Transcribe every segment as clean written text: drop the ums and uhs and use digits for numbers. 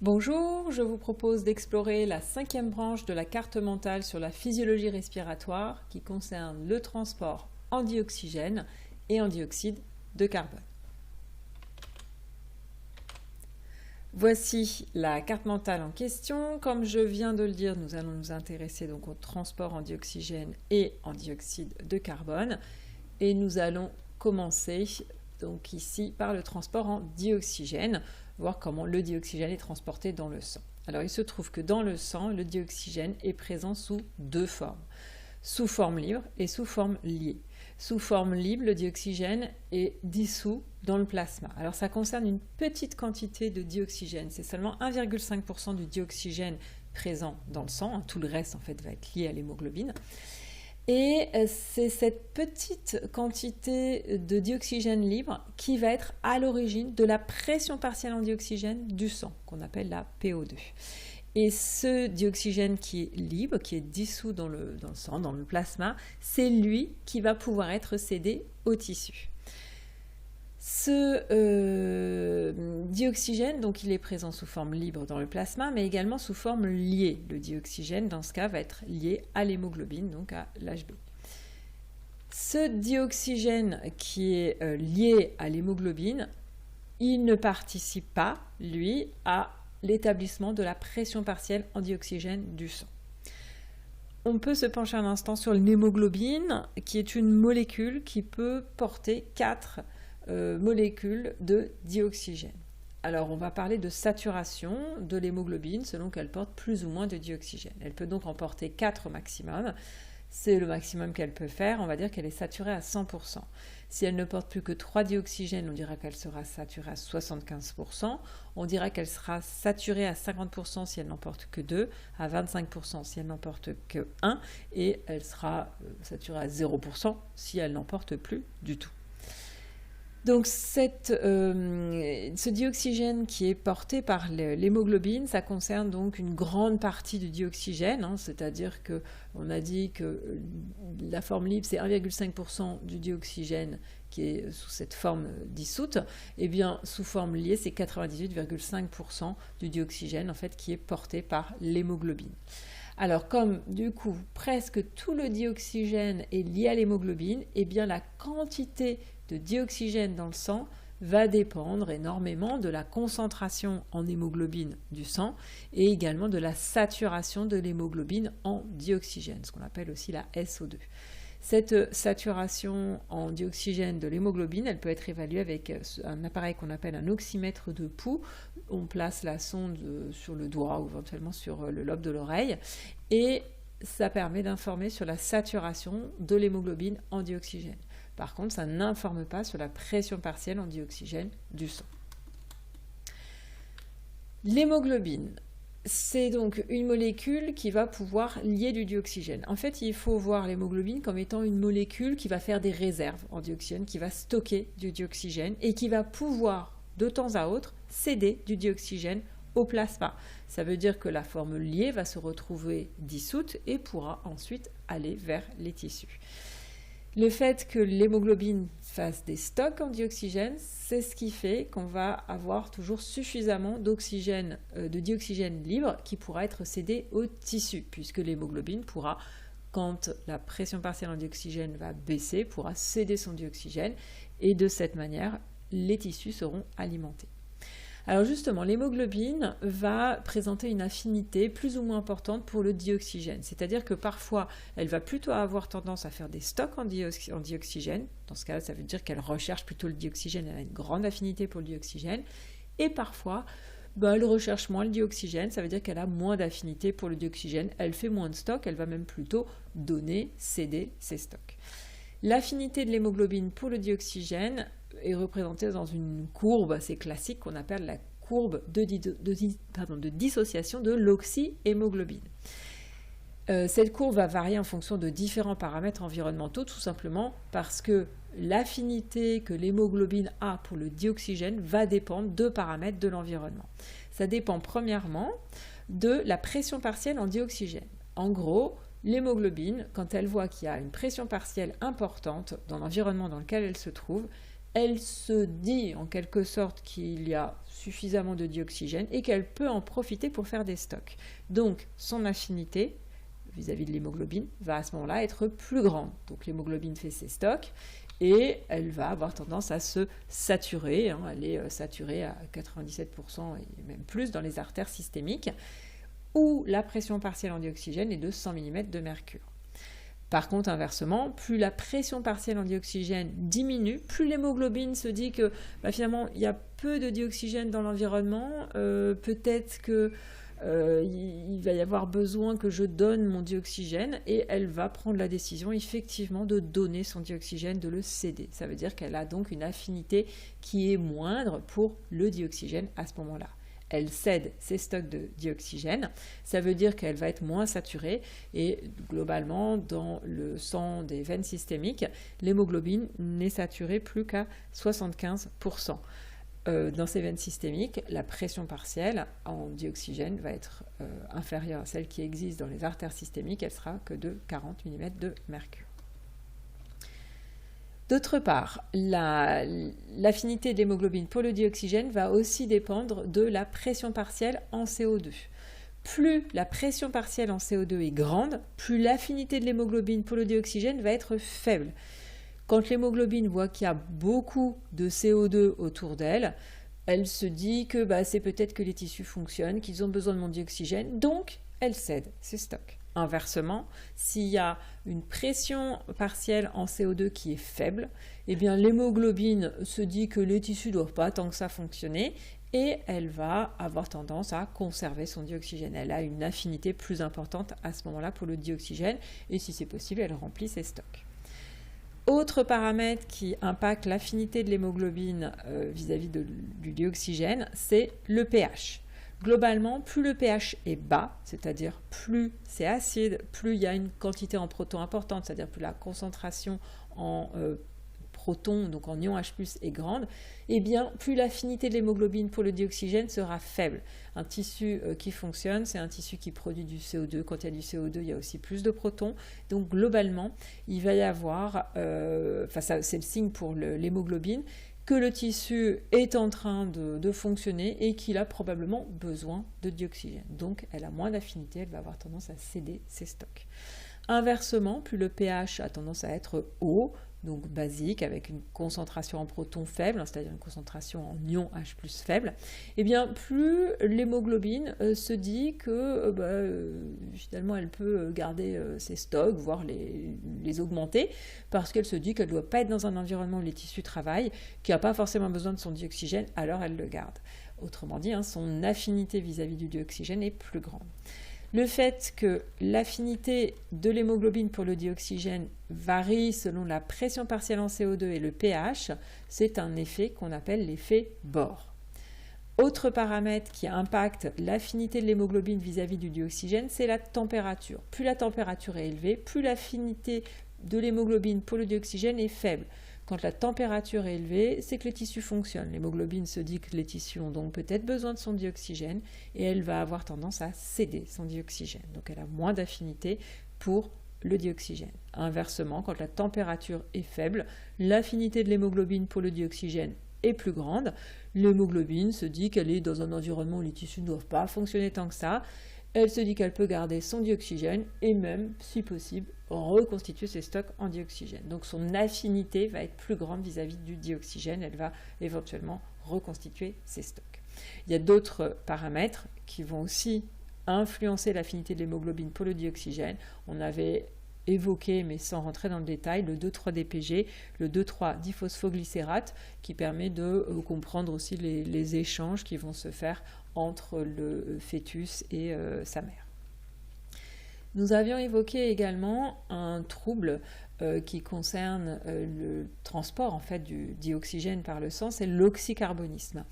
Bonjour, je vous propose d'explorer la 5e branche de la carte mentale sur la physiologie respiratoire qui concerne le transport en dioxygène et en dioxyde de carbone. Voici la carte mentale en question. Comme je viens de le dire, nous allons nous intéresser donc au transport en dioxygène et en dioxyde de carbone. Et nous allons commencer donc ici par le transport en dioxygène, voir comment le dioxygène est transporté dans le sang. Alors il se trouve que dans le sang, le dioxygène est présent sous deux formes, sous forme libre et sous forme liée. Sous forme libre, le dioxygène est dissous dans le plasma. Alors ça concerne une petite quantité de dioxygène, c'est seulement 1,5% du dioxygène présent dans le sang, tout le reste en fait va être lié à l'hémoglobine. Et c'est cette petite quantité de dioxygène libre qui va être à l'origine de la pression partielle en dioxygène du sang, qu'on appelle la PO2. Et ce dioxygène qui est libre, qui est dissous dans le sang, dans le plasma, c'est lui qui va pouvoir être cédé au tissu. Ce dioxygène, donc il est présent sous forme libre dans le plasma, mais également sous forme liée. Le dioxygène, dans ce cas, va être lié à l'hémoglobine, donc à l'HB. Ce dioxygène qui est lié à l'hémoglobine, il ne participe pas, lui, à l'établissement de la pression partielle en dioxygène du sang. On peut se pencher un instant sur l'hémoglobine, qui est une molécule qui peut porter 4 molécules de dioxygène. Alors on va parler de saturation de l'hémoglobine selon qu'elle porte plus ou moins de dioxygène. Elle peut donc en porter 4 au maximum. C'est le maximum qu'elle peut faire. On va dire qu'elle est saturée à 100%. Si elle ne porte plus que 3 dioxygènes, on dira qu'elle sera saturée à 75%. On dira qu'elle sera saturée à 50% si elle n'en porte que 2, à 25% si elle n'en porte que 1, et elle sera saturée à 0% si elle n'en porte plus du tout. Donc ce dioxygène qui est porté par l'hémoglobine, ça concerne donc une grande partie du dioxygène, c'est-à-dire qu'on a dit que la forme libre c'est 1,5% du dioxygène qui est sous cette forme dissoute, et bien sous forme liée c'est 98,5% du dioxygène en fait qui est porté par l'hémoglobine. Alors comme du coup presque tout le dioxygène est lié à l'hémoglobine, et bien la quantité de dioxygène dans le sang va dépendre énormément de la concentration en hémoglobine du sang et également de la saturation de l'hémoglobine en dioxygène, ce qu'on appelle aussi la SO2. Cette saturation en dioxygène de l'hémoglobine, elle peut être évaluée avec un appareil qu'on appelle un oxymètre de pouls. On place la sonde sur le doigt ou éventuellement sur le lobe de l'oreille et ça permet d'informer sur la saturation de l'hémoglobine en dioxygène. Par contre, ça n'informe pas sur la pression partielle en dioxygène du sang. L'hémoglobine, c'est donc une molécule qui va pouvoir lier du dioxygène. En fait, il faut voir l'hémoglobine comme étant une molécule qui va faire des réserves en dioxygène, qui va stocker du dioxygène et qui va pouvoir, de temps à autre, céder du dioxygène au plasma. Ça veut dire que la forme liée va se retrouver dissoute et pourra ensuite aller vers les tissus. Le fait que l'hémoglobine fasse des stocks en dioxygène, c'est ce qui fait qu'on va avoir toujours suffisamment d'oxygène, de dioxygène libre qui pourra être cédé au tissu, puisque l'hémoglobine pourra, quand la pression partielle en dioxygène va baisser, pourra céder son dioxygène et de cette manière, les tissus seront alimentés. Alors justement, l'hémoglobine va présenter une affinité plus ou moins importante pour le dioxygène, c'est-à-dire que parfois, elle va plutôt avoir tendance à faire des stocks en dioxygène. Dans ce cas-là, ça veut dire qu'elle recherche plutôt le dioxygène, elle a une grande affinité pour le dioxygène, et parfois, elle recherche moins le dioxygène, ça veut dire qu'elle a moins d'affinité pour le dioxygène, elle fait moins de stocks, elle va même plutôt donner, céder ses stocks. L'affinité de l'hémoglobine pour le dioxygène est représentée dans une courbe assez classique qu'on appelle la courbe de dissociation de l'oxyhémoglobine. Cette courbe va varier en fonction de différents paramètres environnementaux, tout simplement parce que l'affinité que l'hémoglobine a pour le dioxygène va dépendre de paramètres de l'environnement. Ça dépend premièrement de la pression partielle en dioxygène. En gros, l'hémoglobine, quand elle voit qu'il y a une pression partielle importante dans l'environnement dans lequel elle se trouve, elle se dit en quelque sorte qu'il y a suffisamment de dioxygène et qu'elle peut en profiter pour faire des stocks. Donc son affinité vis-à-vis de l'hémoglobine va à ce moment-là être plus grande. Donc l'hémoglobine fait ses stocks et elle va avoir tendance à se saturer. Elle est saturée à 97% et même plus dans les artères systémiques, où la pression partielle en dioxygène est de 100 mm de mercure. Par contre, inversement, plus la pression partielle en dioxygène diminue, plus l'hémoglobine se dit que finalement, il y a peu de dioxygène dans l'environnement, peut-être que il va y avoir besoin que je donne mon dioxygène, et elle va prendre la décision effectivement de donner son dioxygène, de le céder. Ça veut dire qu'elle a donc une affinité qui est moindre pour le dioxygène à ce moment-là. Elle cède ses stocks de dioxygène, ça veut dire qu'elle va être moins saturée, et globalement dans le sang des veines systémiques, l'hémoglobine n'est saturée plus qu'à 75%. Dans ces veines systémiques, la pression partielle en dioxygène va être inférieure à celle qui existe dans les artères systémiques, elle sera que de 40 mm de mercure. D'autre part, l'affinité de l'hémoglobine pour le dioxygène va aussi dépendre de la pression partielle en CO2. Plus la pression partielle en CO2 est grande, plus l'affinité de l'hémoglobine pour le dioxygène va être faible. Quand l'hémoglobine voit qu'il y a beaucoup de CO2 autour d'elle, elle se dit que c'est peut-être que les tissus fonctionnent, qu'ils ont besoin de mon dioxygène, donc elle cède ses stocks. Inversement, s'il y a une pression partielle en CO2 qui est faible, l'hémoglobine se dit que les tissus ne doivent pas tant que ça fonctionner, et elle va avoir tendance à conserver son dioxygène. Elle a une affinité plus importante à ce moment-là pour le dioxygène, et si c'est possible, elle remplit ses stocks. Autre paramètre qui impacte l'affinité de l'hémoglobine vis-à-vis du dioxygène, c'est le pH. Globalement, plus le pH est bas, c'est-à-dire plus c'est acide, plus il y a une quantité en protons importante, c'est-à-dire plus la concentration en protons, donc en ion H+, est grande, plus l'affinité de l'hémoglobine pour le dioxygène sera faible. Un tissu qui fonctionne, c'est un tissu qui produit du CO2. Quand il y a du CO2, il y a aussi plus de protons. Donc globalement, il va y avoir, c'est le signe pour l'hémoglobine, que le tissu est en train de fonctionner et qu'il a probablement besoin de dioxygène. Donc elle a moins d'affinité, elle va avoir tendance à céder ses stocks. Inversement, plus le pH a tendance à être haut, donc basique, avec une concentration en protons faible, c'est-à-dire une concentration en ion H+ faible, plus l'hémoglobine se dit que finalement elle peut garder ses stocks, voire les augmenter, parce qu'elle se dit qu'elle ne doit pas être dans un environnement où les tissus travaillent, qui n'a pas forcément besoin de son dioxygène, alors elle le garde. Autrement dit, son affinité vis-à-vis du dioxygène est plus grande. Le fait que l'affinité de l'hémoglobine pour le dioxygène varie selon la pression partielle en CO2 et le pH, c'est un effet qu'on appelle l'effet Bohr. Autre paramètre qui impacte l'affinité de l'hémoglobine vis-à-vis du dioxygène, c'est la température. Plus la température est élevée, plus l'affinité de l'hémoglobine pour le dioxygène est faible. Quand la température est élevée, c'est que les tissus fonctionnent. L'hémoglobine se dit que les tissus ont donc peut-être besoin de son dioxygène et elle va avoir tendance à céder son dioxygène. Donc elle a moins d'affinité pour le dioxygène. Inversement, quand la température est faible, l'affinité de l'hémoglobine pour le dioxygène est plus grande. L'hémoglobine se dit qu'elle est dans un environnement où les tissus ne doivent pas fonctionner tant que ça. Elle se dit qu'elle peut garder son dioxygène et même, si possible, reconstituer ses stocks en dioxygène. Donc son affinité va être plus grande vis-à-vis du dioxygène, elle va éventuellement reconstituer ses stocks. Il y a d'autres paramètres qui vont aussi influencer l'affinité de l'hémoglobine pour le dioxygène. On avait évoqué, mais sans rentrer dans le détail, le 2,3-DPG, le 2,3-diphosphoglycérate, qui permet de comprendre aussi les échanges qui vont se faire entre le fœtus et sa mère. Nous avions évoqué également un trouble qui concerne le transport en fait, du dioxygène par le sang, c'est l'oxycarbonisme.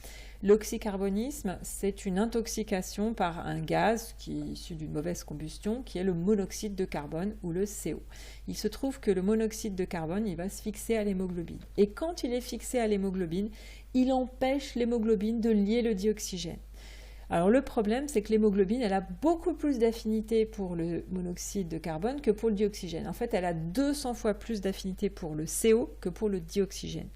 L'oxycarbonisme, c'est une intoxication par un gaz qui est issu d'une mauvaise combustion, qui est le monoxyde de carbone ou le CO. Il se trouve que le monoxyde de carbone, il va se fixer à l'hémoglobine. Et quand il est fixé à l'hémoglobine, il empêche l'hémoglobine de lier le dioxygène. Alors le problème, c'est que l'hémoglobine, elle a beaucoup plus d'affinité pour le monoxyde de carbone que pour le dioxygène. En fait, elle a 200 fois plus d'affinité pour le CO que pour le dioxygène.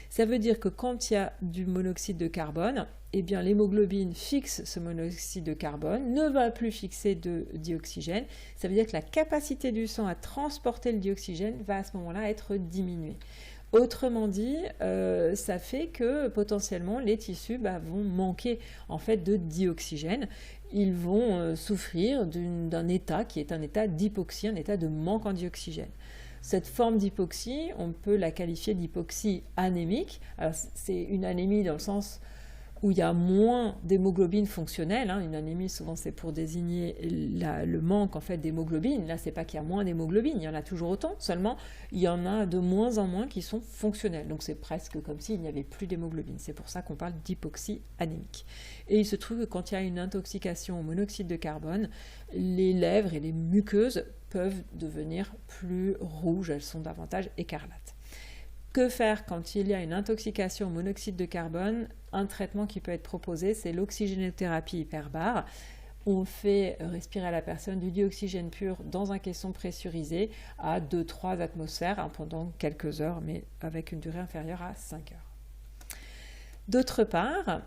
Ça veut dire que quand il y a du monoxyde de carbone, eh bien l'hémoglobine fixe ce monoxyde de carbone, ne va plus fixer de dioxygène. Ça veut dire que la capacité du sang à transporter le dioxygène va à ce moment-là être diminuée. Autrement dit, ça fait que potentiellement les tissus vont manquer en fait de dioxygène. Ils vont souffrir d'un état qui est un état d'hypoxie, un état de manque en dioxygène. Cette forme d'hypoxie, on peut la qualifier d'hypoxie anémique. Alors, c'est une anémie dans le sens où il y a moins d'hémoglobine fonctionnelle. Une anémie, souvent, c'est pour désigner le manque en fait, d'hémoglobine. Là, c'est pas qu'il y a moins d'hémoglobine, il y en a toujours autant, seulement il y en a de moins en moins qui sont fonctionnelles. Donc, c'est presque comme s'il n'y avait plus d'hémoglobine. C'est pour ça qu'on parle d'hypoxie anémique. Et il se trouve que quand il y a une intoxication au monoxyde de carbone, les lèvres et les muqueuses peuvent devenir plus rouges, elles sont davantage écarlates. Que faire quand il y a une intoxication au monoxyde de carbone? Un traitement qui peut être proposé, c'est l'oxygénothérapie hyperbare. On fait respirer à la personne du dioxygène pur dans un caisson pressurisé à 2-3 atmosphères pendant quelques heures, mais avec une durée inférieure à 5 heures. D'autre part,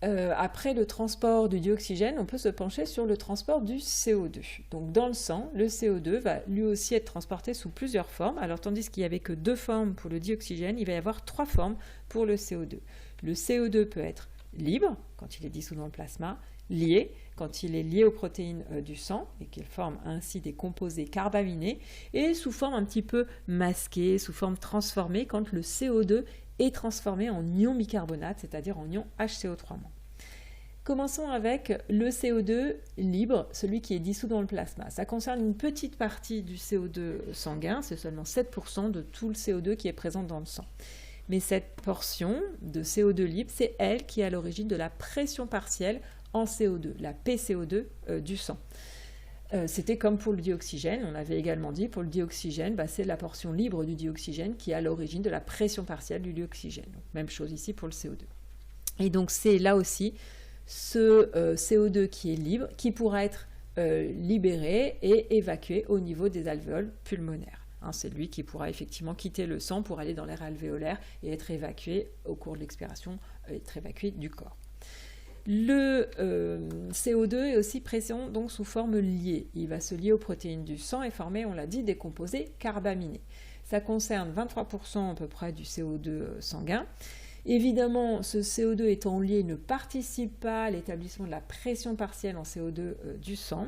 après le transport du dioxygène, on peut se pencher sur le transport du CO2. Donc dans le sang, le CO2 va lui aussi être transporté sous plusieurs formes. Alors tandis qu'il n'y avait que 2 formes pour le dioxygène, il va y avoir 3 formes pour le CO2. Le CO2 peut être libre, quand il est dissous dans le plasma, lié, quand il est lié aux protéines du sang, et qu'il forme ainsi des composés carbaminés, et sous forme un petit peu masquée, sous forme transformée, quand le CO2 est transformé en ion bicarbonate, c'est-à-dire en ion HCO3-. Commençons avec le CO2 libre, celui qui est dissous dans le plasma. Ça concerne une petite partie du CO2 sanguin, c'est seulement 7% de tout le CO2 qui est présent dans le sang. Mais cette portion de CO2 libre, c'est elle qui est à l'origine de la pression partielle en CO2, la PCO2 du sang. C'était comme pour le dioxygène, on avait également dit, pour le dioxygène, c'est la portion libre du dioxygène qui est à l'origine de la pression partielle du dioxygène. Donc, même chose ici pour le CO2. Et donc c'est là aussi ce CO2 qui est libre, qui pourra être libéré et évacué au niveau des alvéoles pulmonaires. C'est lui qui pourra effectivement quitter le sang pour aller dans l'air alvéolaire et être évacué au cours de l'expiration, être évacué du corps. Le CO2 est aussi présent donc sous forme liée. Il va se lier aux protéines du sang et former, on l'a dit, des composés carbaminés. Ça concerne 23% à peu près du CO2 sanguin. Évidemment, ce CO2 étant lié ne participe pas à l'établissement de la pression partielle en CO2 du sang.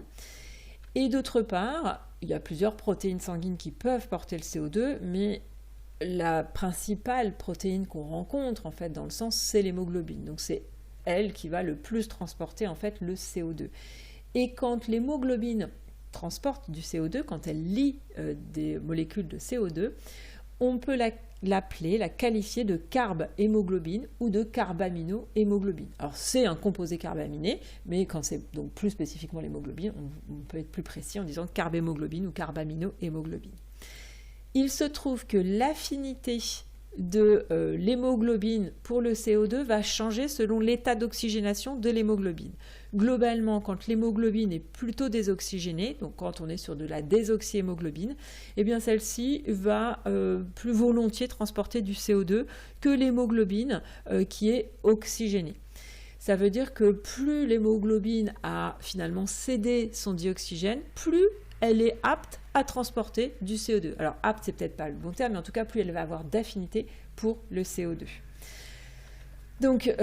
Et d'autre part, il y a plusieurs protéines sanguines qui peuvent porter le CO2, mais la principale protéine qu'on rencontre en fait dans le sang, c'est l'hémoglobine. Donc c'est elle qui va le plus transporter en fait le CO2. Et quand l'hémoglobine transporte du CO2, quand elle lie des molécules de CO2, on peut l'appeler, la qualifier de carb-hémoglobine ou de carbamino-hémoglobine. Alors c'est un composé carbaminé, mais quand c'est donc plus spécifiquement l'hémoglobine, on peut être plus précis en disant carbhémoglobine ou carbamino-hémoglobine. Il se trouve que l'affinité de l'hémoglobine pour le CO2 va changer selon l'état d'oxygénation de l'hémoglobine. Globalement, quand l'hémoglobine est plutôt désoxygénée, donc quand on est sur de la désoxyhémoglobine, eh bien celle-ci va plus volontiers transporter du CO2 que l'hémoglobine qui est oxygénée. Ça veut dire que plus l'hémoglobine a finalement cédé son dioxygène, plus elle est apte à transporter du CO2. Alors apte, c'est peut-être pas le bon terme, mais en tout cas, plus elle va avoir d'affinité pour le CO2. Donc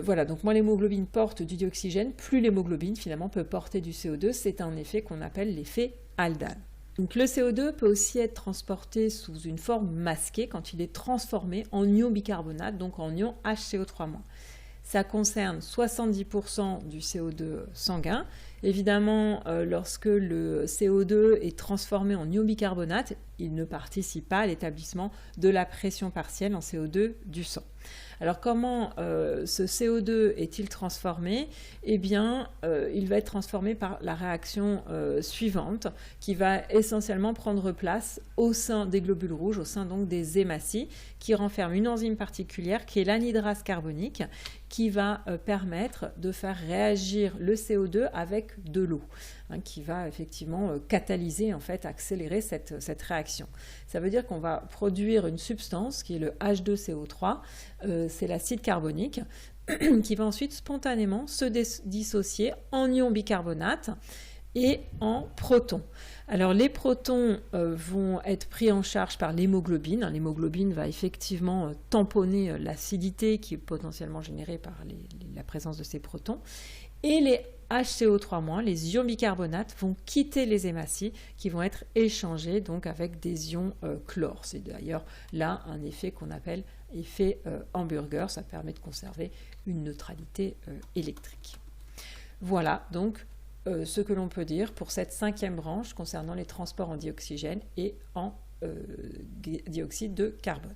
voilà, donc moins l'hémoglobine porte du dioxygène, plus l'hémoglobine finalement peut porter du CO2. C'est un effet qu'on appelle l'effet Haldane. Donc le CO2 peut aussi être transporté sous une forme masquée quand il est transformé en ion bicarbonate, donc en ion HCO3-. Ça concerne 70% du CO2 sanguin. Évidemment, lorsque le CO2 est transformé en ion bicarbonate, il ne participe pas à l'établissement de la pression partielle en CO2 du sang. Alors comment ce CO2 est-il transformé? Eh bien, il va être transformé par la réaction suivante, qui va essentiellement prendre place au sein des globules rouges, au sein donc des hématies, qui renferment une enzyme particulière qui est l'anhydrase carbonique, qui va permettre de faire réagir le CO2 avec de l'eau, qui va effectivement catalyser, en fait, accélérer cette réaction. Ça veut dire qu'on va produire une substance qui est le H2CO3, c'est l'acide carbonique, qui va ensuite spontanément se dissocier en ion bicarbonate et en protons. Alors les protons vont être pris en charge par l'hémoglobine. L'hémoglobine va effectivement tamponner l'acidité qui est potentiellement générée par la présence de ces protons. Et les HCO3-, les ions bicarbonates, vont quitter les hématies qui vont être échangés donc avec des ions chlore. C'est d'ailleurs là un effet qu'on appelle effet hamburger. Ça permet de conserver une neutralité électrique. Voilà donc ce que l'on peut dire pour cette 5e branche concernant les transports en dioxygène et en dioxyde de carbone.